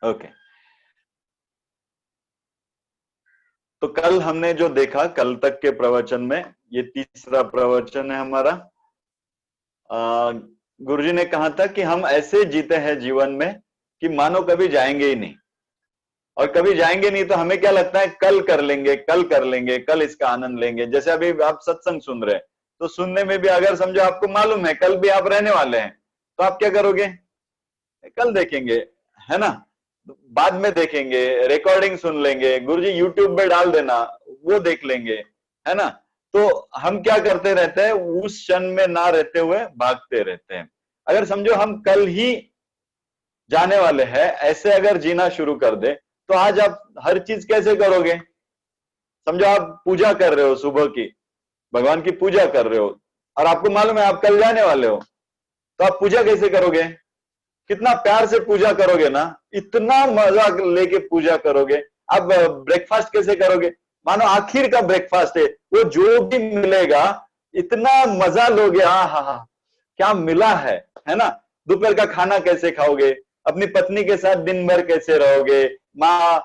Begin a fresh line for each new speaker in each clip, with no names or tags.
Okay. तो कल हमने जो देखा, कल तक के प्रवचन में, ये तीसरा प्रवचन है हमारा। आ, गुरुजी ने कहा था कि हम ऐसे जीते हैं जीवन में कि मानो कभी जाएंगे ही नहीं। और कभी जाएंगे नहीं तो हमें क्या लगता है, कल कर लेंगे, कल कर लेंगे, कल इसका आनंद लेंगे। जैसे अभी आप सत्संग सुन रहे हैं, तो सुनने में भी अगर समझो आपको मालूम है कल भी आप रहने वाले हैं, तो आप क्या करोगे? कल देखेंगे, है ना? बाद में देखेंगे, रिकॉर्डिंग सुन लेंगे, गुरुजी यूट्यूब पे डाल देना, वो देख लेंगे, है ना? तो हम क्या करते रहते हैं, उस क्षण में ना रहते हुए भागते रहते हैं। अगर समझो हम कल ही जाने वाले हैं, ऐसे अगर जीना शुरू कर दे, तो आज आप हर चीज कैसे करोगे? समझो आप पूजा कर रहे हो सुबह की, भगवान की पूजा कर रहे हो, और आपको मालूम है आप कल जाने वाले हो, तो आप पूजा कैसे करोगे? कितना प्यार से पूजा करोगे ना, इतना मजा लेके पूजा करोगे। अब ब्रेकफास्ट कैसे करोगे? मानो आखिर का ब्रेकफास्ट है, वो जो भी मिलेगा इतना मजा लोगे, हाँ हाँ हाँ, क्या मिला है ना? दोपहर का खाना कैसे खाओगे? अपनी पत्नी के साथ दिन भर कैसे रहोगे? माँ,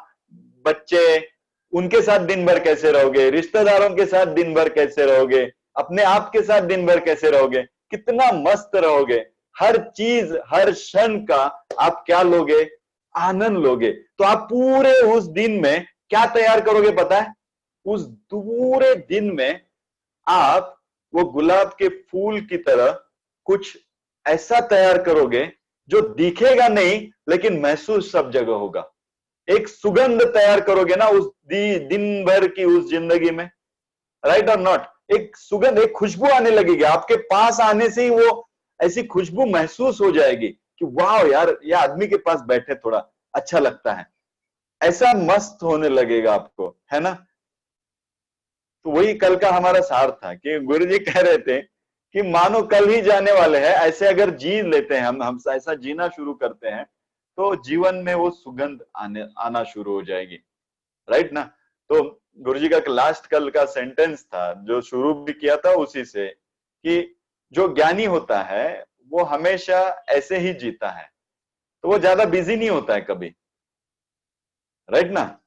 बच्चे, उनके साथ दिन भर कैसे रहोगे? रिश्तेदारों के साथ दिन भर कैसे रहोगे? अपने आप के साथ दिन भर कैसे रहोगे? कितना मस्त रहोगे। हर चीज, हर क्षण का आप क्या लोगे? आनंद लोगे। तो आप पूरे उस दिन में क्या तैयार करोगे पता है? उस पूरे दिन में आप वो गुलाब के फूल की तरह कुछ ऐसा तैयार करोगे जो दिखेगा नहीं, लेकिन महसूस सब जगह होगा। एक सुगंध तैयार करोगे ना उस दिन भर की उस जिंदगी में, राइट और नॉट? एक सुगंध, एक खुशबू आने लगेगी, आपके पास आने से ही वो ऐसी खुशबू महसूस हो जाएगी कि वाह यार, ये आदमी के पास बैठे थोड़ा अच्छा लगता है। ऐसा मस्त होने लगेगा आपको, है ना? तो वही कल का हमारा सार था कि गुरु जी कह रहे थे कि मानो कल ही जाने वाले हैं, ऐसे अगर जी लेते हैं, हम ऐसा जीना शुरू करते हैं, तो जीवन में वो सुगंध आना शुरू हो जाएगी, राइट ना? तो गुरुजी का लास्ट कल का सेंटेंस था जो शुरू भी किया था उसी से, कि जो ज्ञानी होता है वो हमेशा ऐसे ही जीता है, तो वो ज्यादा बिजी नहीं होता है कभी, राइट ना?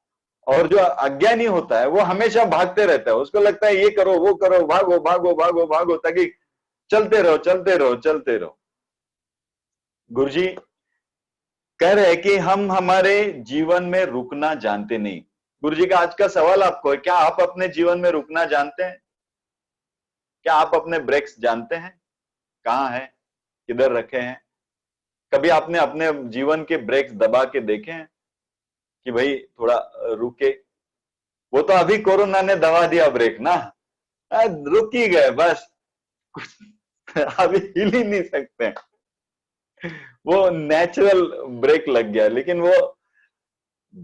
और जो अज्ञानी होता है वो हमेशा भागते रहता है, उसको लगता है ये करो वो करो, भागो भागो भागो भागो, ताकि चलते रहो चलते रहो चलते रहो। गुरुजी कह रहे हैं कि हम हमारे जीवन में रुकना जानते नहीं। गुरुजी का आज का सवाल आपको है, क्या आप अपने जीवन में रुकना जानते हैं? क्या आप अपने ब्रेक्स जानते हैं? कहाँ है, किधर रखे हैं? कभी आपने अपने जीवन के ब्रेक्स दबा के देखे हैं कि भाई थोड़ा रुके? वो तो अभी कोरोना ने दबा दिया ब्रेक ना, रुक ही गए बस, कुछ अभी हिल ही नहीं सकते। वो नेचुरल ब्रेक लग गया, लेकिन वो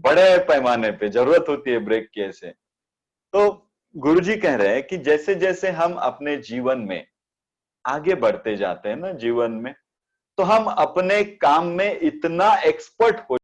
बड़े पैमाने पे जरूरत होती है ब्रेक की ऐसे। तो गुरुजी कह रहे हैं कि जैसे जैसे हम अपने जीवन में आगे बढ़ते जाते हैं ना जीवन में, तो हम अपने काम में इतना एक्सपर्ट हो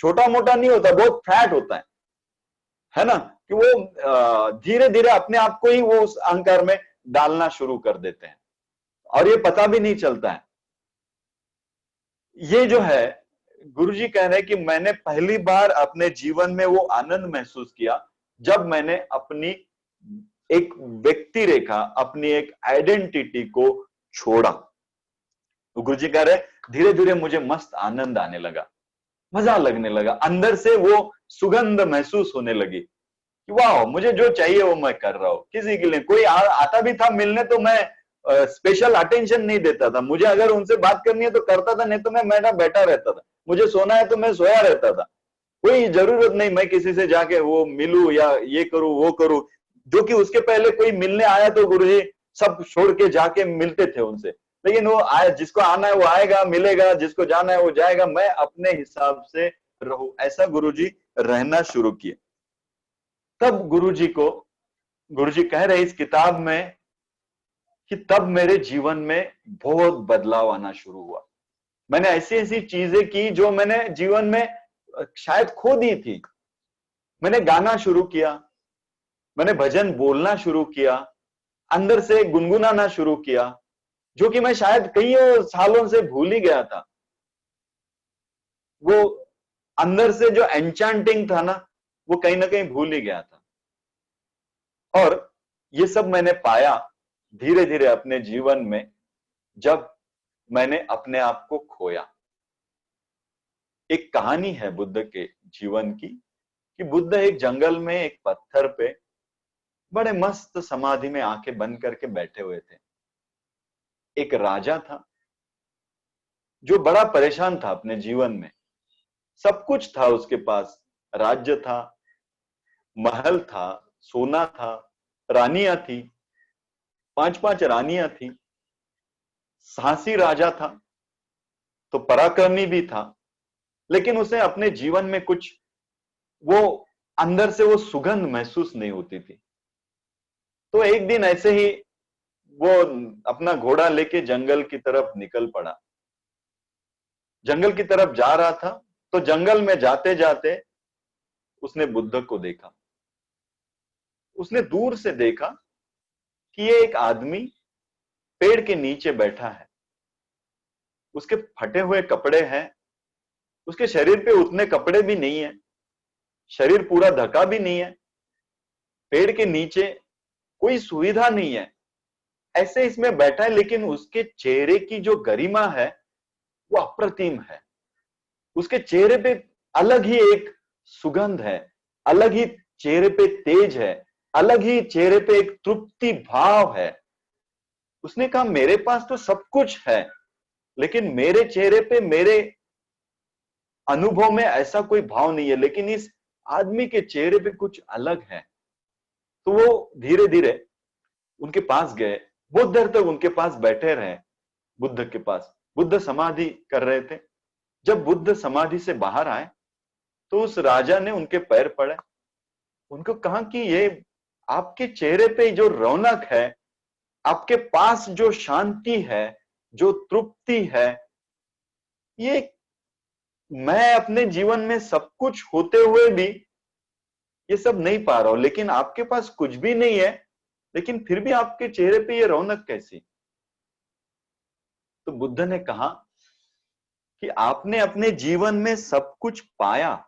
छोटा मोटा नहीं होता, बहुत फैट होता है ना, कि वो धीरे धीरे अपने आप को ही वो उस अहंकार में डालना शुरू कर देते हैं और ये पता भी नहीं चलता है। ये जो है, गुरुजी कह रहे हैं कि मैंने पहली बार अपने जीवन में वो आनंद महसूस किया जब मैंने अपनी एक व्यक्ति रेखा, अपनी एक आइडेंटिटी को छोड़ा। तो गुरुजी कह रहे धीरे धीरे मुझे मस्त आनंद आने लगा, मजा लगने लगा, अंदर से वो सुगंध महसूस होने लगी कि वाह, मुझे जो चाहिए वो मैं कर रहा हूं। किसी के लिए कोई आता भी था मिलने तो मैं स्पेशल अटेंशन नहीं देता था। मुझे अगर उनसे बात करनी है तो करता था, नहीं तो मैं बैठा रहता था। मुझे सोना है तो मैं सोया रहता था। कोई जरूरत नहीं मैं किसी से जाके वो मिलूं या ये करूं वो करूं। जो कि उसके पहले कोई मिलने आया तो गुरुजी सब छोड़ के जाके मिलते थे उनसे, लेकिन वो आए, जिसको आना है वो आएगा मिलेगा, जिसको जाना है वो जाएगा, मैं अपने हिसाब से रहूं, ऐसा गुरुजी रहना शुरू किए। तब गुरुजी कह रहे इस किताब में कि तब मेरे जीवन में बहुत बदलाव आना शुरू हुआ। मैंने ऐसी ऐसी चीजें की जो मैंने जीवन में शायद खो दी थी। मैंने गाना शुरू किया, मैंने भजन बोलना शुरू किया, अंदर से गुनगुनाना शुरू किया, जो कि मैं शायद कई सालों से भूल ही गया था। वो अंदर से जो एन्चांटिंग था ना, वो कहीं ना कहीं भूल ही गया था। और ये सब मैंने पाया धीरे धीरे अपने जीवन में जब मैंने अपने आप को खोया। एक कहानी है बुद्ध के जीवन की कि बुद्ध एक जंगल में एक पत्थर पे बड़े मस्त समाधि में आंखें बंद करके बैठे हुए थे। एक राजा था जो बड़ा परेशान था अपने जीवन में। सब कुछ था उसके पास, राज्य था, महल था, सोना था, रानियां थी, 5-5 रानियां थी, साहसी राजा था, तो पराक्रमी भी था, लेकिन उसे अपने जीवन में कुछ वो अंदर से वो सुगंध महसूस नहीं होती थी। तो एक दिन ऐसे ही वो अपना घोड़ा लेके जंगल की तरफ निकल पड़ा। जंगल की तरफ जा रहा था तो जंगल में जाते जाते उसने बुद्ध को देखा। उसने दूर से देखा कि ये एक आदमी पेड़ के नीचे बैठा है। उसके फटे हुए कपड़े हैं, उसके शरीर पे उतने कपड़े भी नहीं है, शरीर पूरा ढका भी नहीं है, पेड़ के नीचे कोई सुविधा नहीं है, ऐसे इसमें बैठा है, लेकिन उसके चेहरे की जो गरिमा है वो अप्रतिम है। उसके चेहरे पे अलग ही एक सुगंध है, अलग ही चेहरे पे तेज है, अलग ही चेहरे पे एक तृप्ति भाव है। उसने कहा मेरे पास तो सब कुछ है, लेकिन मेरे चेहरे पे, मेरे अनुभव में ऐसा कोई भाव नहीं है, लेकिन इस आदमी के चेहरे पे कुछ अलग है। तो वो धीरे धीरे उनके पास गए, बहुत देर तक उनके पास बैठे रहे। बुद्ध के पास बुद्ध समाधि कर रहे थे। जब बुद्ध समाधि से बाहर आए तो उस राजा ने उनके पैर पड़े, उनको कहा कि ये आपके चेहरे पे जो रौनक है, आपके पास जो शांति है, जो तृप्ति है, ये मैं अपने जीवन में सब कुछ होते हुए भी ये सब नहीं पा रहा हूं। लेकिन आपके पास कुछ भी नहीं है, लेकिन फिर भी आपके चेहरे पे ये रौनक कैसी? तो बुद्ध ने कहा कि आपने अपने जीवन में सब कुछ पाया,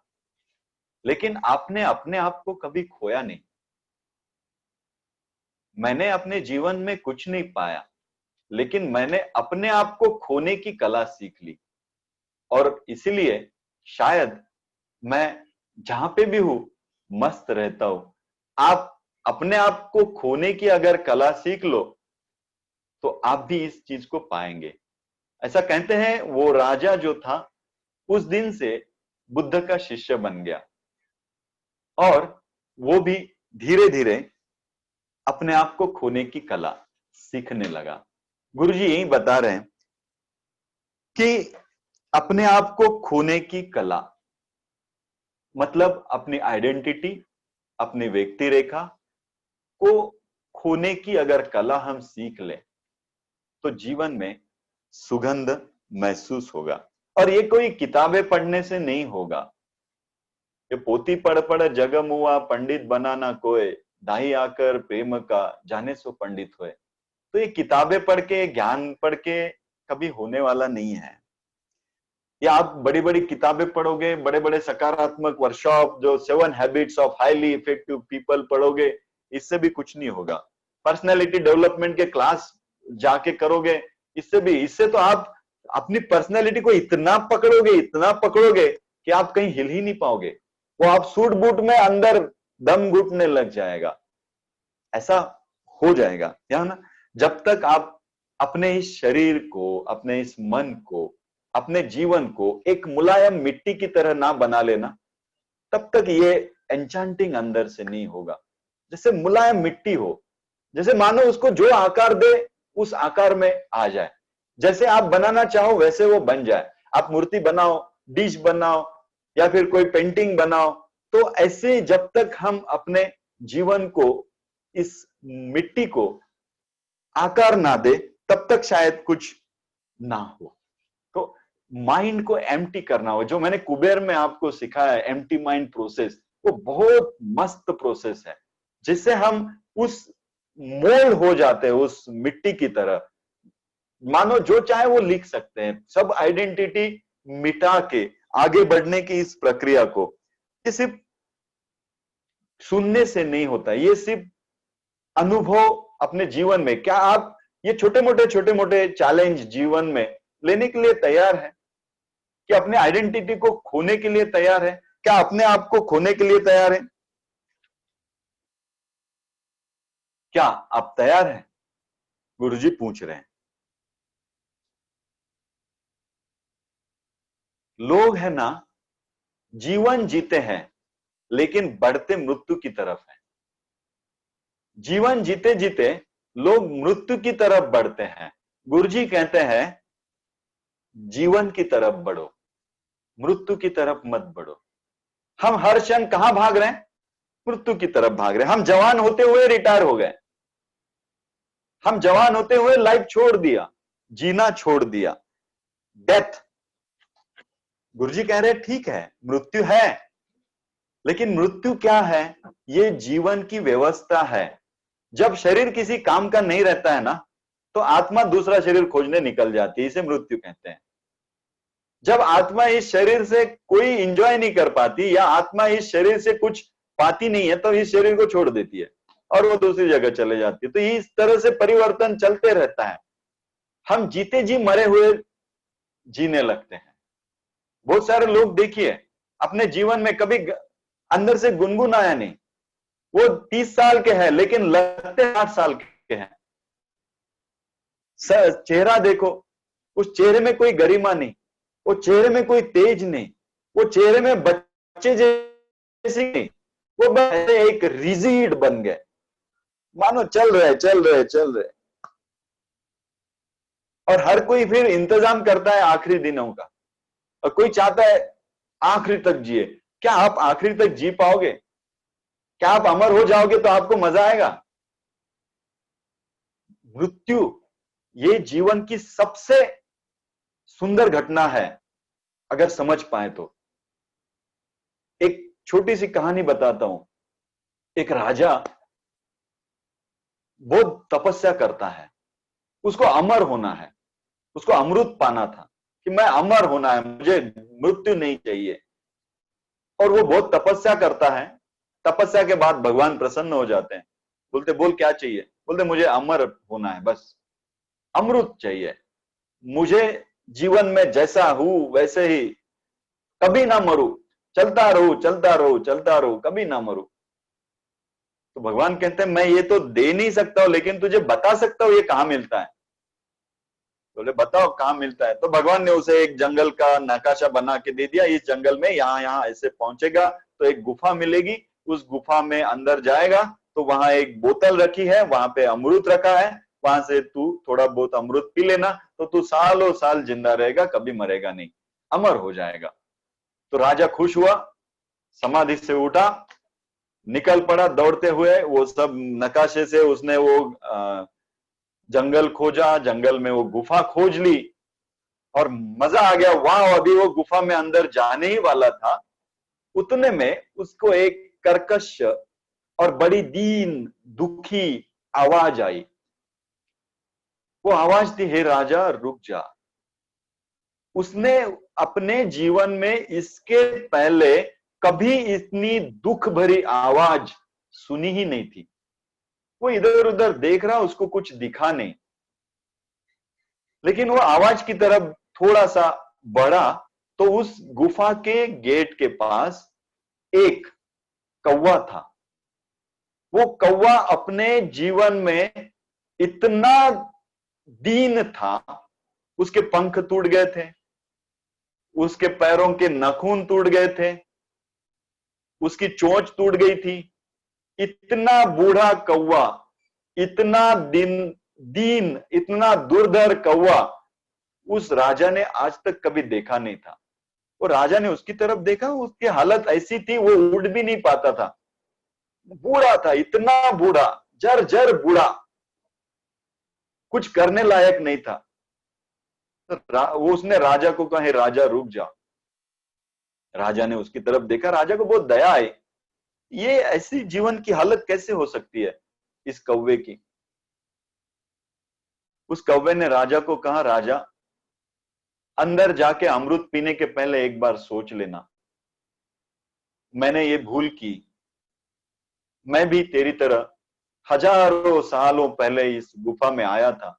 लेकिन आपने अपने आप को कभी खोया नहीं। मैंने अपने जीवन में कुछ नहीं पाया, लेकिन मैंने अपने आप को खोने की कला सीख ली। और इसीलिए शायद मैं जहां पे भी हूं मस्त रहता हूं। आप अपने आप को खोने की अगर कला सीख लो तो आप भी इस चीज को पाएंगे। ऐसा कहते हैं वो राजा जो था उस दिन से बुद्ध का शिष्य बन गया और वो भी धीरे धीरे अपने आप को खोने की कला सीखने लगा। गुरुजी यही बता रहे हैं कि अपने आप को खोने की कला मतलब अपनी आइडेंटिटी, अपनी व्यक्ति रेखा को खोने की अगर कला हम सीख लें तो जीवन में सुगंध महसूस होगा। और ये कोई किताबें पढ़ने से नहीं होगा, ये पोती पढ़ पढ़ जग मुआ, पंडित बनाना कोय, दाही आकर प्रेम का जाने सो पंडित होए। तो ये किताबें पढ़ के, ज्ञान पढ़ के कभी होने वाला नहीं है। या आप बड़ी बड़ी किताबें पढ़ोगे, बड़े बड़े सकारात्मक वर्कशॉप, जो 7 habits of highly effective people पढ़ोगे, इससे भी कुछ नहीं होगा। पर्सनैलिटी डेवलपमेंट के क्लास जाके करोगे, इससे तो आप अपनी पर्सनैलिटी को इतना पकड़ोगे कि आप कहीं हिल ही नहीं पाओगे। वो आप सूट बूट में अंदर दम घुटने लग जाएगा, ऐसा हो जाएगा। या ना, जब तक आप अपने इस शरीर को, अपने इस मन को, अपने जीवन को एक मुलायम मिट्टी की तरह ना बना लेना, तब तक ये एन्चांटिंग अंदर से नहीं होगा। जैसे मुलायम मिट्टी हो, जैसे मानो उसको जो आकार दे उस आकार में आ जाए, जैसे आप बनाना चाहो वैसे वो बन जाए। आप मूर्ति बनाओ, डिश बनाओ, या फिर कोई पेंटिंग बनाओ, तो ऐसे जब तक हम अपने जीवन को, इस मिट्टी को आकार ना दे, तब तक शायद कुछ ना हो। तो माइंड को एम्प्टी करना हो, जो मैंने कुबेर में आपको सिखाया है, एम्प्टी माइंड प्रोसेस, वो बहुत मस्त प्रोसेस है, जिससे हम उस मोल्ड हो जाते हैं उस मिट्टी की तरह। मानो जो चाहे वो लिख सकते हैं, सब आइडेंटिटी मिटा के आगे बढ़ने की इस प्रक्रिया को, ये सिर्फ सुनने से नहीं होता, ये सिर्फ अनुभव अपने जीवन में। क्या आप ये छोटे मोटे चैलेंज जीवन में लेने के लिए तैयार है? कि अपने आइडेंटिटी को खोने के लिए तैयार है? क्या अपने आप को खोने के लिए तैयार है? क्या आप तैयार हैं? गुरुजी पूछ रहे हैं। लोग है ना, जीवन जीते हैं लेकिन बढ़ते मृत्यु की तरफ है। जीवन जीते जीते लोग मृत्यु की तरफ बढ़ते हैं। गुरुजी कहते हैं जीवन की तरफ बढ़ो, मृत्यु की तरफ मत बढ़ो। हम हर क्षण कहां भाग रहे हैं? मृत्यु की तरफ भाग रहे हैं। हम जवान होते हुए रिटायर हो गए, हम जवान होते हुए लाइफ छोड़ दिया, जीना छोड़ दिया, डेथ। गुरुजी कह रहे ठीक है, मृत्यु है, लेकिन मृत्यु क्या है? ये जीवन की व्यवस्था है। जब शरीर किसी काम का नहीं रहता है ना, तो आत्मा दूसरा शरीर खोजने निकल जाती है, इसे मृत्यु कहते हैं। जब आत्मा इस शरीर से कोई एंजॉय नहीं कर पाती, या आत्मा इस शरीर से कुछ पाती नहीं है, तो इस शरीर को छोड़ देती है और वो दूसरी जगह चले जाती है। तो इस तरह से परिवर्तन चलते रहता है। हम जीते जी मरे हुए जीने लगते हैं। बहुत सारे लोग देखिए अपने जीवन में कभी अंदर से गुनगुनाया नहीं, वो 30 साल के हैं लेकिन लगते 8 साल के हैं। चेहरा देखो, उस चेहरे में कोई गरिमा नहीं, वो चेहरे में कोई तेज नहीं, वो चेहरे में बच्चे जैसी नहीं, वो बस एक रिजिड बन गए, मानो चल रहे। और हर कोई फिर इंतजाम करता है आखिरी दिनों का, और कोई चाहता है आखिरी तक जिए। क्या आप आखिरी तक जी पाओगे? क्या आप अमर हो जाओगे तो आपको मजा आएगा? मृत्यु ये जीवन की सबसे सुंदर घटना है, अगर समझ पाए तो। एक छोटी सी कहानी बताता हूं। एक राजा बहुत तपस्या करता है, उसको अमर होना है, उसको अमृत पाना था कि मैं अमर होना है, मुझे मृत्यु नहीं चाहिए। और वो बहुत तपस्या करता है। तपस्या के बाद भगवान प्रसन्न हो जाते हैं, बोलते बोल क्या चाहिए? बोलते मुझे अमर होना है, बस अमृत चाहिए मुझे, जीवन में जैसा हूं वैसे ही, कभी ना मरूं, चलता रहूं, कभी ना मरूं। तो भगवान कहते हैं मैं ये तो दे नहीं सकता हूं, लेकिन तुझे बता सकता हूं ये कहां मिलता है। बोले बताओ कहां मिलता है। तो भगवान ने उसे एक जंगल का नक्शा बना के दे दिया, इस जंगल में यहाँ यहाँ ऐसे पहुंचेगा तो एक गुफा मिलेगी, उस गुफा में अंदर जाएगा तो वहां एक बोतल रखी है, वहां पे अमृत रखा है, वहां से तू थोड़ा बहुत अमृत पी लेना तो तू सालों साल जिंदा रहेगा, कभी मरेगा नहीं, अमर हो जाएगा। तो राजा खुश हुआ, समाधि से उठा, निकल पड़ा दौड़ते हुए। वो सब नक्शे से उसने वो जंगल खोजा, जंगल में वो गुफा खोज ली और मजा आ गया। वाह, अभी वो गुफा में अंदर जाने ही वाला था, उतने में उसको एक कर्कश और बड़ी दीन दुखी आवाज आई। वो आवाज थी, हे राजा रुक जा। उसने अपने जीवन में इसके पहले कभी इतनी दुख भरी आवाज सुनी ही नहीं थी। वो इधर उधर देख रहा, उसको कुछ दिखा नहीं, लेकिन वो आवाज की तरफ थोड़ा सा बढ़ा तो उस गुफा के गेट के पास एक कौवा था। वो कौवा अपने जीवन में इतना दीन था, उसके पंख टूट गए थे, उसके पैरों के नाखून टूट गए थे, उसकी चोंच टूट गई थी। इतना बूढ़ा कौवा, इतना दीन, इतना दुर्धर कौवा उस राजा ने आज तक कभी देखा नहीं था। वो राजा ने उसकी तरफ देखा, उसकी हालत ऐसी थी वो उड़ भी नहीं पाता था। बूढ़ा था, इतना बूढ़ा, जर बूढ़ा, कुछ करने लायक नहीं था। तो वो उसने राजा को कहा, राजा रुक जा। राजा ने उसकी तरफ देखा, राजा को बहुत दया आई। ये ऐसी जीवन की हालत कैसे हो सकती है इस कौवे की। उस कौवे ने राजा को कहा, राजा अंदर जाके अमृत पीने के पहले एक बार सोच लेना, मैंने ये भूल की। मैं भी तेरी तरह हजारों सालों पहले इस गुफा में आया था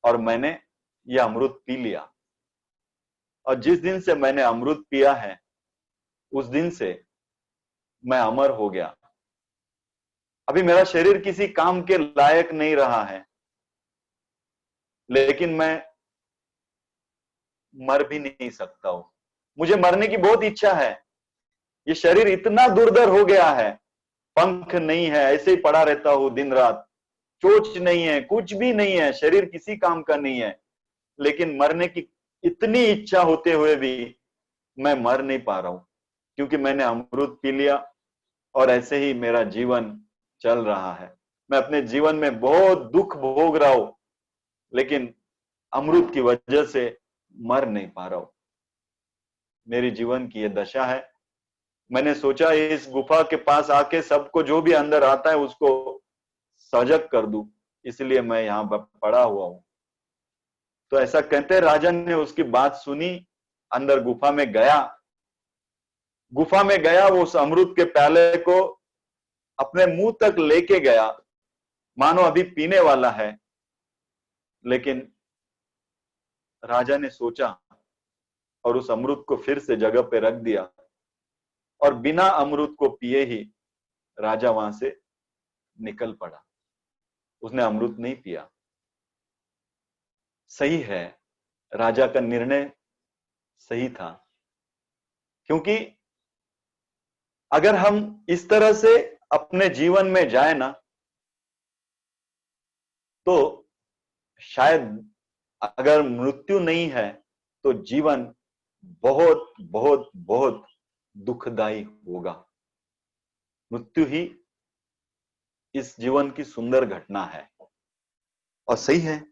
और मैंने ये अमृत पी लिया, और जिस दिन से मैंने अमृत पिया है उस दिन से मैं अमर हो गया। अभी मेरा शरीर किसी काम के लायक नहीं रहा है, लेकिन मैं मर भी नहीं सकता हूं। मुझे मरने की बहुत इच्छा है। ये शरीर इतना दुर्धर हो गया है, पंख नहीं है, ऐसे ही पड़ा रहता हूं दिन रात, चोच नहीं है, कुछ भी नहीं है, शरीर किसी काम का नहीं है, लेकिन मरने की इतनी इच्छा होते हुए भी मैं मर नहीं पा रहा हूं, क्योंकि मैंने अमृत पी लिया और ऐसे ही मेरा जीवन चल रहा है। मैं अपने जीवन में बहुत दुख भोग रहा हूं, लेकिन अमृत की वजह से मर नहीं पा रहा हूं। मेरी जीवन की यह दशा है। मैंने सोचा इस गुफा के पास आके सबको, जो भी अंदर आता है उसको सजग कर दूं, इसलिए मैं यहां पर पड़ा हुआ हूं। तो ऐसा कहते राजा ने उसकी बात सुनी, अंदर गुफा में गया। गुफा में गया, वो उस अमृत के प्याले को अपने मुंह तक लेके गया, मानो अभी पीने वाला है। लेकिन राजा ने सोचा और उस अमृत को फिर से जगह पे रख दिया, और बिना अमृत को पिए ही राजा वहां से निकल पड़ा। उसने अमृत नहीं पिया। सही है, राजा का निर्णय सही था, क्योंकि अगर हम इस तरह से अपने जीवन में जाए ना, तो शायद अगर मृत्यु नहीं है तो जीवन बहुत बहुत बहुत दुखदाई होगा। मृत्यु ही इस जीवन की सुंदर घटना है, और सही है।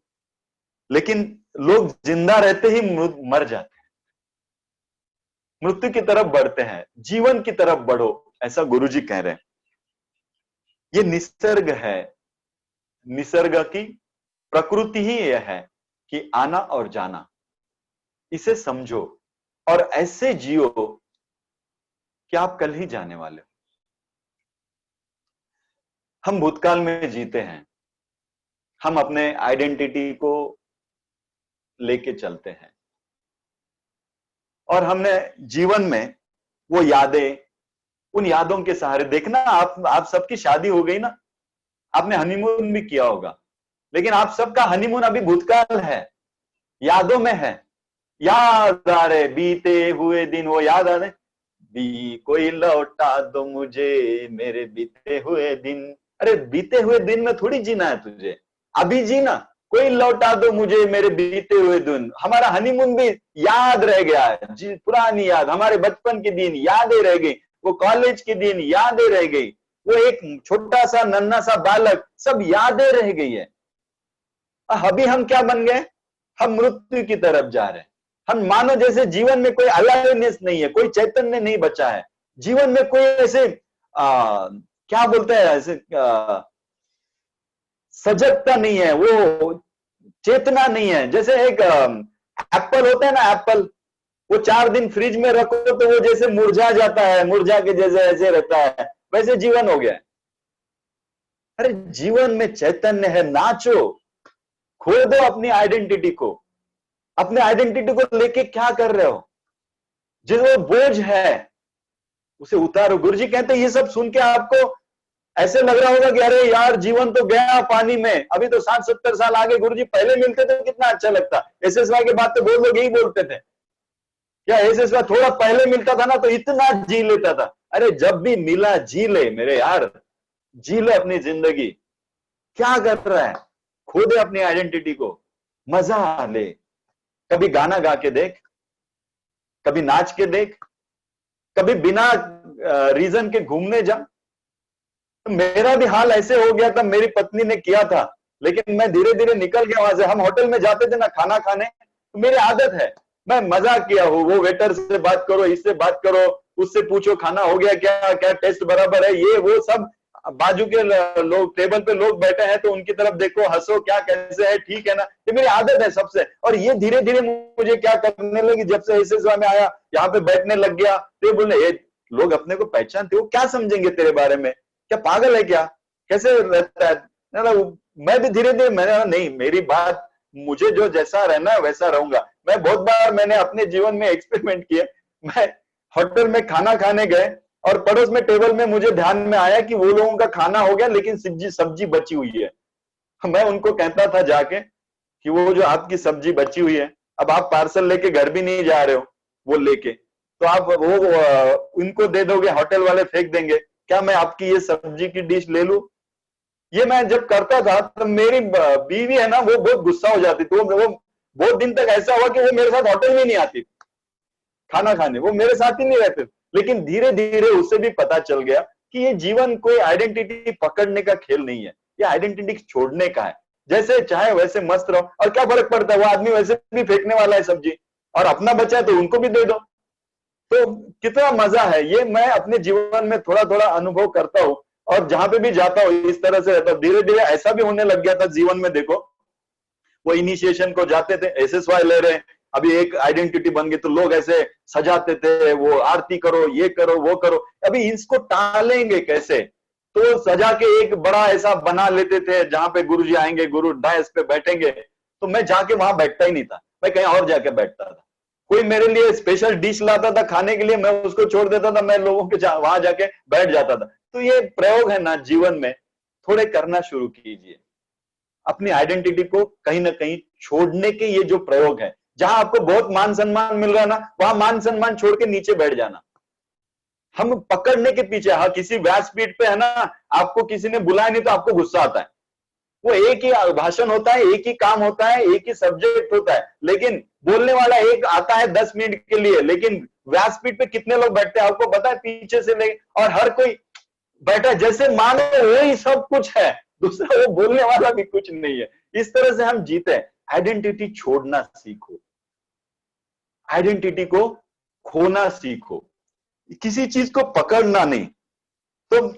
लेकिन लोग जिंदा रहते ही मर जाते हैं, मृत्यु की तरफ बढ़ते हैं। जीवन की तरफ बढ़ो, ऐसा गुरुजी कह रहे हैं। ये निसर्ग है, निसर्ग की प्रकृति ही यह है कि आना और जाना। इसे समझो और ऐसे जियो कि आप कल ही जाने वाले हो। हम भूतकाल में जीते हैं, हम अपने आइडेंटिटी को लेके चलते हैं, और हमने जीवन में वो यादें, उन यादों के सहारे देखना। आप सबकी शादी हो गई ना, आपने हनीमून भी किया होगा, लेकिन आप सबका हनीमून अभी भूतकाल है, यादों में है। याद आ रहे बीते हुए दिन, वो याद आ रहे, कोई लौटा दो मुझे मेरे बीते हुए दिन। अरे बीते हुए दिन में थोड़ी जीना है तुझे, अभी जीना। कोई लौटा दो मुझे मेरे बीते हुए दिन। हमारा हनीमून भी याद रह गया है, पुरानी याद, हमारे बचपन के दिन यादें रह गई, वो कॉलेज के दिन यादें रह गई, वो एक छोटा सा नन्हा सा बालक, सब यादें रह गई है। अभी हम क्या बन गए? हम मृत्यु की तरफ जा रहे हैं। हम मानो जैसे जीवन में कोई अलाइवनेस नहीं है, कोई चैतन्य नहीं बचा है, जीवन में कोई ऐसे क्या बोलते हैं, ऐसे सजगता नहीं है, वो चेतना नहीं है। जैसे एक एप्पल होता है ना, एप्पल, वो 4 दिन फ्रिज में रखो तो वो जैसे मुरझा जाता है, मुरझा के जैसे ऐसे रहता है, वैसे जीवन हो गया है। अरे जीवन में चैतन्य है, नाचो, खो दो अपनी आइडेंटिटी को। अपने आइडेंटिटी को लेके क्या कर रहे हो? जो बोझ है उसे उतारो। गुरुजी कहते हैं ये सब सुन के आपको ऐसे लग रहा होगा कि अरे यार जीवन तो गया पानी में, अभी तो 60-70 साल आगे। गुरुजी पहले मिलते तो कितना अच्छा लगता, एसएसवाई के बाद तो बहुत लोग यही बोलते थे, क्या एसएसवाई थोड़ा पहले मिलता था ना तो इतना जी लेता था। अरे जब भी मिला जी ले मेरे यार, जी ले अपनी जिंदगी। क्या कर रहा है? खो दे अपनी आइडेंटिटी को, मजा ले। कभी गाना गा के देख, कभी नाच के देख, कभी बिना रीजन के घूमने जा। तो मेरा भी हाल ऐसे हो गया था, मेरी पत्नी ने किया था, लेकिन मैं धीरे धीरे निकल गया वहां से। हम होटल में जाते थे ना खाना खाने, तो मेरी आदत है, मैं मजाक किया हूँ, वो वेटर से बात करो, इससे बात करो, उससे पूछो खाना हो गया क्या, क्या टेस्ट बराबर है, ये वो सब। बाजू के लोग, टेबल पे लोग बैठे हैं तो उनकी तरफ देखो, हंसो, क्या कैसे है, ठीक है ना। ये मेरी आदत है सबसे। और ये धीरे धीरे मुझे क्या करने लगी, जब से एसएसवाई में आया, यहाँ पे बैठने लग गया, तो बोले लोग अपने को पहचानते, वो क्या समझेंगे तेरे बारे में, क्या पागल है क्या, कैसे रहता है ना। मैं भी धीरे धीरे, मैंने नहीं, मेरी बात, मुझे जो जैसा रहना है वैसा रहूंगा। मैं बहुत बार मैंने अपने जीवन में एक्सपेरिमेंट किए। मैं होटल में खाना खाने गए और पड़ोस में टेबल में मुझे ध्यान में आया कि वो लोगों का खाना हो गया लेकिन सब्जी बची हुई है। मैं उनको कहता था जाके कि वो जो आपकी सब्जी बची हुई है, अब आप पार्सल लेके घर भी नहीं जा रहे हो, वो लेके तो आप वो उनको दे दोगे, होटल वाले फेंक देंगे, क्या मैं आपकी ये सब्जी की डिश ले लूं? ये मैं जब करता था तो मेरी बीवी है ना, वो बहुत गुस्सा हो जाती। तो वो बहुत दिन तक ऐसा हुआ कि वो मेरे साथ होटल में नहीं आती खाना खाने, वो मेरे साथ ही नहीं रहते। लेकिन धीरे धीरे उससे भी पता चल गया कि ये जीवन कोई आइडेंटिटी पकड़ने का खेल नहीं है, ये आइडेंटिटी छोड़ने का है। जैसे चाहे वैसे मस्त रहो, और क्या फर्क पड़ता है, वो आदमी वैसे भी फेंकने वाला है सब्जी, और अपना बचा है तो उनको भी दे दो। तो कितना मजा है, ये मैं अपने जीवन में थोड़ा थोड़ा अनुभव करता हूँ, और जहां पे भी जाता हूँ इस तरह से रहता हूँ। धीरे धीरे ऐसा भी होने लग गया था जीवन में। देखो, वो इनिशिएशन को जाते थे, एसएसवाई ले रहे हैं, अभी एक आइडेंटिटी बन गई, तो लोग ऐसे सजाते थे, वो आरती करो, ये करो, वो करो। अभी इसको टालेंगे कैसे, तो सजा के एक बड़ा ऐसा बना लेते थे जहां पे गुरुजी आएंगे, गुरु डायस पे बैठेंगे। तो मैं जाके वहां बैठता ही नहीं था, मैं कहीं और जाके बैठता था। कोई मेरे लिए स्पेशल डिश लाता था खाने के लिए, मैं उसको छोड़ देता था, मैं लोगों के वहां जाके बैठ जाता था। तो ये प्रयोग है ना जीवन में, थोड़े करना शुरू कीजिए। अपनी आइडेंटिटी को कहीं ना कहीं छोड़ने के ये जो प्रयोग है, जहां आपको बहुत मान सम्मान मिल रहा है ना, वहां मान सम्मान छोड़ के नीचे बैठ जाना। हम पकड़ने के पीछे, हाँ, किसी व्यासपीठ पे है ना, आपको किसी ने बुलाया नहीं तो आपको गुस्सा आता है। वो एक ही भाषण होता है, एक ही काम होता है, एक ही सब्जेक्ट होता है, लेकिन बोलने वाला एक आता है 10 मिनट के लिए, लेकिन व्यासपीठ पे कितने लोग बैठते हैं आपको पता है, पीछे से ले, और हर कोई बैठा जैसे मानो वही सब कुछ है, दूसरा वो बोलने वाला भी कुछ नहीं है। इस तरह से हम जीते हैं। आइडेंटिटी छोड़ना सीखो, आइडेंटिटी को खोना सीखो, किसी चीज को पकड़ना नहीं। तो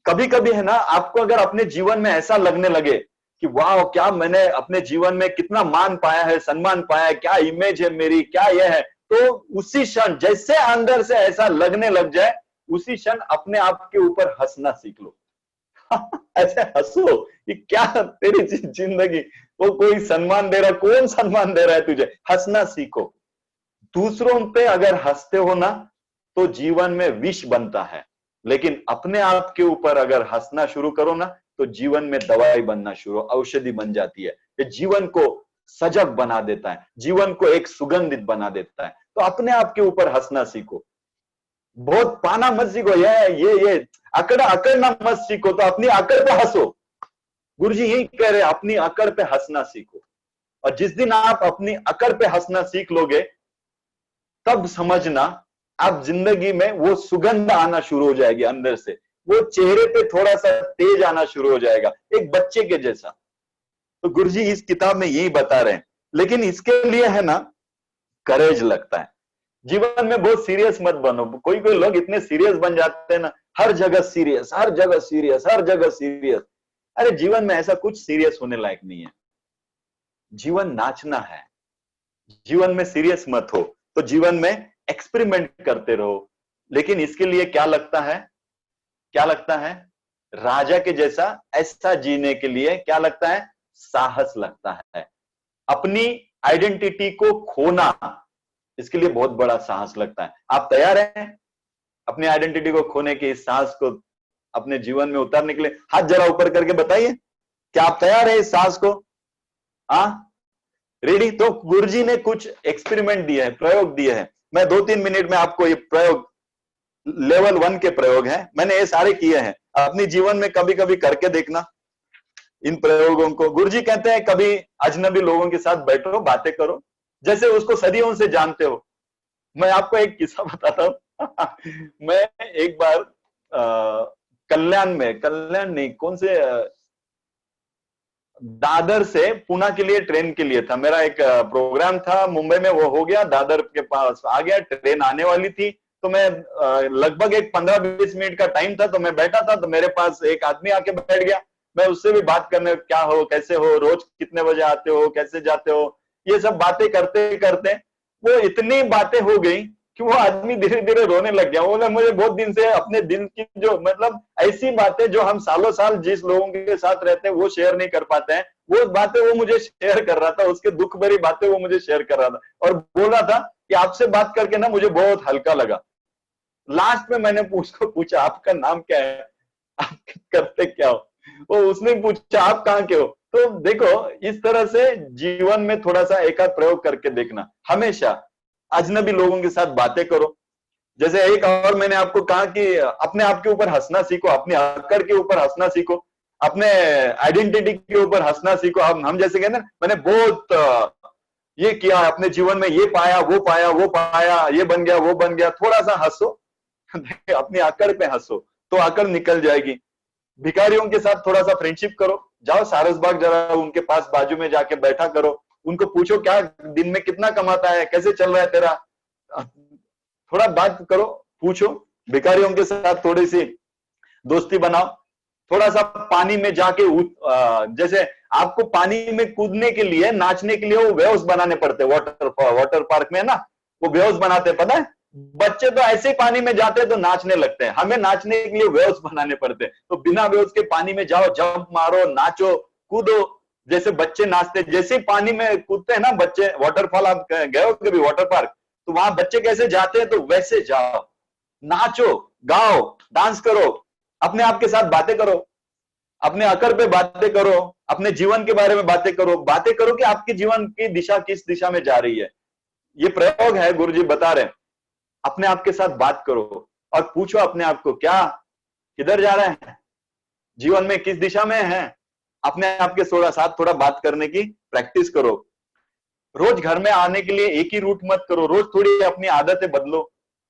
कभी कभी है ना, आपको अगर अपने जीवन में ऐसा लगने लगे कि वाह, क्या मैंने अपने जीवन में कितना मान पाया है, सम्मान पाया है, क्या इमेज है मेरी, क्या यह है, तो उसी क्षण जैसे अंदर से ऐसा लगने लग जाए, उसी क्षण अपने आप के ऊपर हंसना सीख लो। ऐसे हंसो कि क्या तेरी जिंदगी, वो कोई सम्मान दे रहा, कौन सम्मान दे रहा है तुझे, हंसना सीखो। दूसरों पे अगर हंसते हो ना तो जीवन में विष बनता है, लेकिन अपने आप के ऊपर अगर हंसना शुरू करो ना तो जीवन में दवाई बनना शुरू, औषधि बन जाती है। ये जीवन को सजग बना देता है, जीवन को एक सुगंधित बना देता है। तो अपने आप के ऊपर हंसना सीखो, बहुत पाना मत सीखो, ये अकड़ना मत सीखो, तो अपनी अकड़ पे हंसो। गुरुजी यही कह रहे, अपनी अकड़ पे हंसना सीखो। और जिस दिन आप अपनी अकड़ पे हंसना सीख लोगे, तब समझना आप जिंदगी में वो सुगंध आना शुरू हो जाएगी अंदर से, वो चेहरे पे थोड़ा सा तेज आना शुरू हो जाएगा, एक बच्चे के जैसा। तो गुरुजी इस किताब में यही बता रहे हैं। लेकिन इसके लिए है ना, करेज लगता है। जीवन में बहुत सीरियस मत बनो। कोई कोई लोग इतने सीरियस बन जाते हैं ना, हर जगह सीरियस, हर जगह सीरियस, हर जगह सीरियस। अरे जीवन में ऐसा कुछ सीरियस होने लायक नहीं है। जीवन नाचना है, जीवन में सीरियस मत हो। तो जीवन में एक्सपेरिमेंट करते रहो। लेकिन इसके लिए क्या लगता है, क्या लगता है? राजा के जैसा ऐसा जीने के लिए क्या लगता है? साहस लगता है। अपनी आइडेंटिटी को खोना, इसके लिए बहुत बड़ा साहस लगता है। आप तैयार हैं अपनी आइडेंटिटी को खोने के इस साहस को अपने जीवन में उतारने के लिए? हाथ जरा ऊपर करके बताइए, क्या आप तैयार है इस साहस को? हाँ, रेडी? तो गुरुजी ने कुछ एक्सपेरिमेंट दिए हैं, प्रयोग दिए हैं। मैं 2-3 मिनट में आपको ये प्रयोग, लेवल 1 के प्रयोग हैं, मैंने ये सारे किए हैं। अपने जीवन में कभी कभी करके देखना इन प्रयोगों को। गुरुजी कहते हैं कभी अजनबी लोगों के साथ बैठो, बातें करो, जैसे उसको सदियों से जानते हो। मैं आपको एक किस्सा बताता हूँ। मैं एक बार कल्याण नहीं, कौन से दादर से पुणे के लिए ट्रेन के लिए था। मेरा एक प्रोग्राम था मुंबई में, वो हो गया, दादर के पास आ गया, ट्रेन आने वाली थी। तो मैं लगभग एक 15-20 मिनट का टाइम था, तो मैं बैठा था, तो मेरे पास एक आदमी आके बैठ गया। मैं उससे भी बात करने, क्या हो, कैसे हो, रोज कितने बजे आते हो, कैसे जाते हो, ये सब बातें करते करते वो इतनी बातें हो गई कि वो आदमी धीरे धीरे रोने लग गया। बोला मुझे बहुत दिन से अपने दिल की जो, मतलब ऐसी बातें जो हम सालों साल जिस लोगों के साथ रहते हैं वो शेयर नहीं कर पाते हैं, वो बातें वो मुझे शेयर कर रहा था। उसके दुख भरी बातें वो मुझे शेयर कर रहा था और बोल रहा था कि आपसे बात करके ना मुझे बहुत हल्का लगा। लास्ट में मैंने उसको पूछा आपका नाम क्या है, आप करते क्या हो? वो उसने पूछा आप कहाँ के हो? तो देखो, इस तरह से जीवन में थोड़ा सा एक आध प्रयोग करके देखना। हमेशा अजनबी लोगों के साथ बातें करो। जैसे एक और मैंने आपको कहा कि अपने आप के ऊपर हंसना सीखो, अपने अक्कड़ के ऊपर हंसना सीखो, अपने आइडेंटिटी के ऊपर हंसना सीखो। हम जैसे कहते हैं मैंने बहुत ये किया अपने जीवन में, ये पाया, वो पाया, वो पाया, ये बन गया, वो बन गया। थोड़ा सा हंसो, अपनी अकड़ पे हंसो तो अकड़ निकल जाएगी। भिखारियों के साथ थोड़ा सा फ्रेंडशिप करो, जाओ सारसबाग, जरा उनके पास बाजू में जाके बैठा करो, उनको पूछो क्या दिन में कितना कमाता है, कैसे चल रहा है तेरा, थोड़ा बात करो, पूछो। भिखारियों के साथ थोड़ी सी दोस्ती बनाओ। थोड़ा सा पानी में जाके जैसे आपको पानी में कूदने के लिए, नाचने के लिए वो वेव्स बनाने पड़ते हैं। वाटर पार्क में ना वो वेव्स बनाते हैं, पता है? बच्चे तो ऐसे ही पानी में जाते हैं तो नाचने लगते हैं, हमें नाचने के लिए वेव्स बनाने पड़ते हैं। तो बिना वेव्स के पानी में जाओ, जंप मारो, नाचो, कूदो, जैसे बच्चे नाचते। जैसे ही पानी में कूदते हैं ना बच्चे, वाटरफॉल, आप गए हो कभी वाटर पार्क? तो वहां बच्चे कैसे जाते हैं तो वैसे जाओ, नाचो, गाओ, डांस करो, अपने आप के साथ बातें करो, अपने अकड़ पे बातें करो, अपने जीवन के बारे में बातें करो कि आपके जीवन की दिशा किस दिशा में जा रही है। ये प्रयोग है, गुरुजी बता रहे हैं। अपने आप के साथ बात करो और पूछो अपने आप को, क्या, किधर जा रहे हैं, जीवन में किस दिशा में है। अपने आप के साथ थोड़ा बात करने की प्रैक्टिस करो। रोज घर में आने के लिए एक ही रूट मत करो, रोज थोड़ी अपनी आदतें बदलो।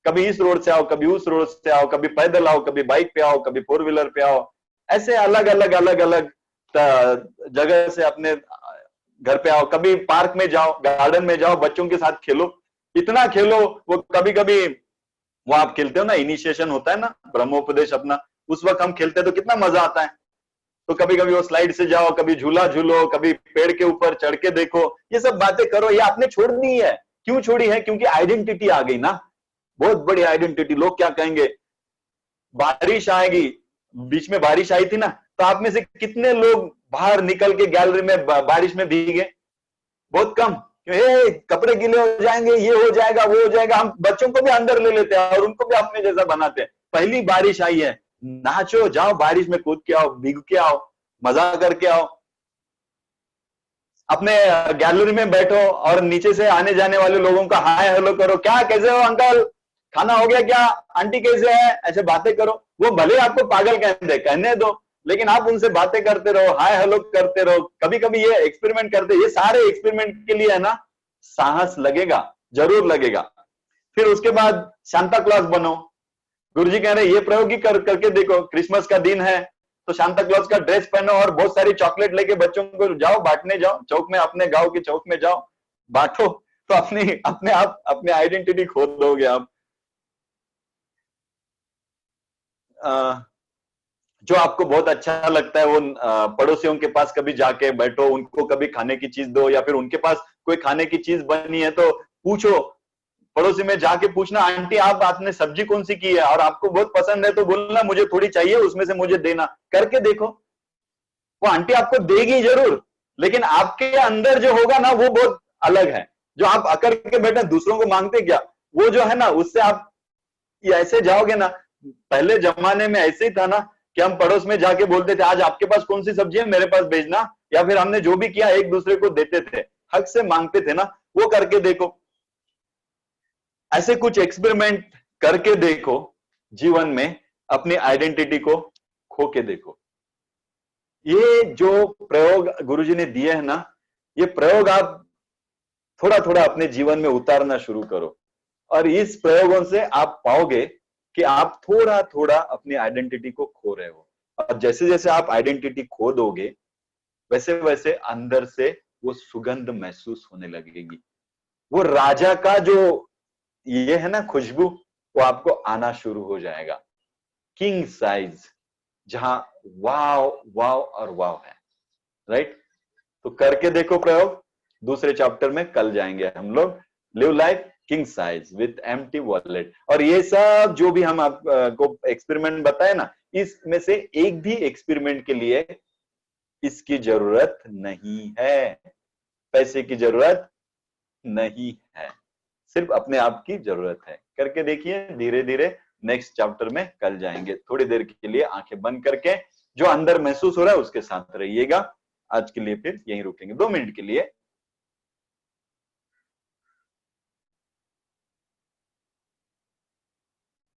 कभी इस रोड से आओ, कभी उस रोड से आओ, कभी पैदल आओ, कभी बाइक पे आओ, कभी 4 व्हीलर पे आओ। ऐसे अलग अलग जगह से अपने घर पे आओ। कभी पार्क में जाओ, गार्डन में जाओ, बच्चों के साथ खेलो, इतना खेलो। वो कभी कभी वो आप खेलते हो ना, इनिशिएशन होता है ना, ब्रह्मोपदेश अपना, उस वक्त हम खेलते हैं तो कितना मजा आता है। तो कभी कभी वो स्लाइड से जाओ, कभी झूला झूलो, कभी पेड़ के ऊपर चढ़ के देखो, ये सब बातें करो। ये आपने छोड़नी है। क्यों छोड़ी है? क्योंकि आइडेंटिटी आ गई ना, बहुत बड़ी आइडेंटिटी। लोग क्या कहेंगे? बारिश आएगी, बीच में बारिश आई थी ना, तो आप में से कितने लोग बाहर निकल के गैलरी में बारिश में भीगे? बहुत कम। कपड़े गीले हो जाएंगे, ये हो जाएगा, वो हो जाएगा। हम बच्चों को भी अंदर ले लेते हैं और उनको भी अपने जैसा बनाते हैं। पहली बारिश आई है, नाचो, जाओ, बारिश में कूद के आओ, भीग के आओ, मजा करके आओ। अपने गैलरी में बैठो और नीचे से आने जाने वाले लोगों का हाय हेलो करो। क्या, कैसे हो अंकल, खाना हो गया क्या, आंटी कैसे है, ऐसे बातें करो। वो भले आपको पागल कहने दो, लेकिन आप उनसे बातें करते रहो, हाय हेलो करते रहो। कभी कभी ये एक्सपेरिमेंट करते, ये सारे एक्सपेरिमेंट के लिए है ना साहस लगेगा, जरूर लगेगा। फिर उसके बाद सांता क्लॉज बनो। गुरुजी कह रहे ये प्रयोग ही करके देखो। क्रिसमस का दिन है तो सांता क्लॉज का ड्रेस पहनो और बहुत सारी चॉकलेट लेके बच्चों को जाओ, बांटने जाओ, चौक में, अपने गांव के चौक में जाओ, बांटो। तो अपने आप अपने आइडेंटिटी खो दोगे आप। जो आपको बहुत अच्छा लगता है वो पड़ोसियों के पास कभी जाके बैठो, उनको कभी खाने की चीज दो, या फिर उनके पास कोई खाने की चीज बनी है तो पूछो, पड़ोसी में जाके पूछना, आंटी आप आपने सब्जी कौन सी की है, और आपको बहुत पसंद है तो बोलना मुझे थोड़ी चाहिए, उसमें से मुझे देना। करके देखो, वो आंटी आपको देगी जरूर, लेकिन आपके अंदर जो होगा ना वो बहुत अलग है। जो आप अकर के बैठे दूसरों को मांगते क्या, वो जो है ना उससे आप ऐसे जाओगे ना। पहले जमाने में ऐसे ही था ना कि हम पड़ोस में जाके बोलते थे आज आपके पास कौन सी सब्जी है मेरे पास भेजना, या फिर हमने जो भी किया एक दूसरे को देते थे, हक से मांगते थे ना। वो करके देखो, ऐसे कुछ एक्सपेरिमेंट करके देखो जीवन में, अपनी आइडेंटिटी को खो के देखो। ये जो प्रयोग गुरुजी ने दिए है ना, ये प्रयोग आप थोड़ा थोड़ा अपने जीवन में उतारना शुरू करो, और इस प्रयोगों से आप पाओगे कि आप थोड़ा थोड़ा अपनी आइडेंटिटी को खो रहे हो। और जैसे जैसे आप आइडेंटिटी खो दोगे, वैसे वैसे अंदर से वो सुगंध महसूस होने लगेगी। वो राजा का जो ये है ना खुशबू, वो आपको आना शुरू हो जाएगा। किंग साइज, जहां वाव वाव और वाव है, राइट। तो करके देखो प्रयोग। दूसरे चैप्टर में कल जाएंगे हम लोग, live life king size with empty wallet. और ये सब जो भी हम आपको एक्सपेरिमेंट बताए ना, इसमें से एक भी एक्सपेरिमेंट के लिए इसकी जरूरत नहीं है, पैसे की जरूरत नहीं है, सिर्फ अपने आप की जरूरत है। करके देखिए, धीरे धीरे नेक्स्ट चैप्टर में कल जाएंगे। थोड़ी देर के लिए आंखें बंद करके जो अंदर महसूस हो रहा है उसके साथ रहिएगा। आज के लिए फिर यहीं रुकेंगे 2 मिनट के लिए।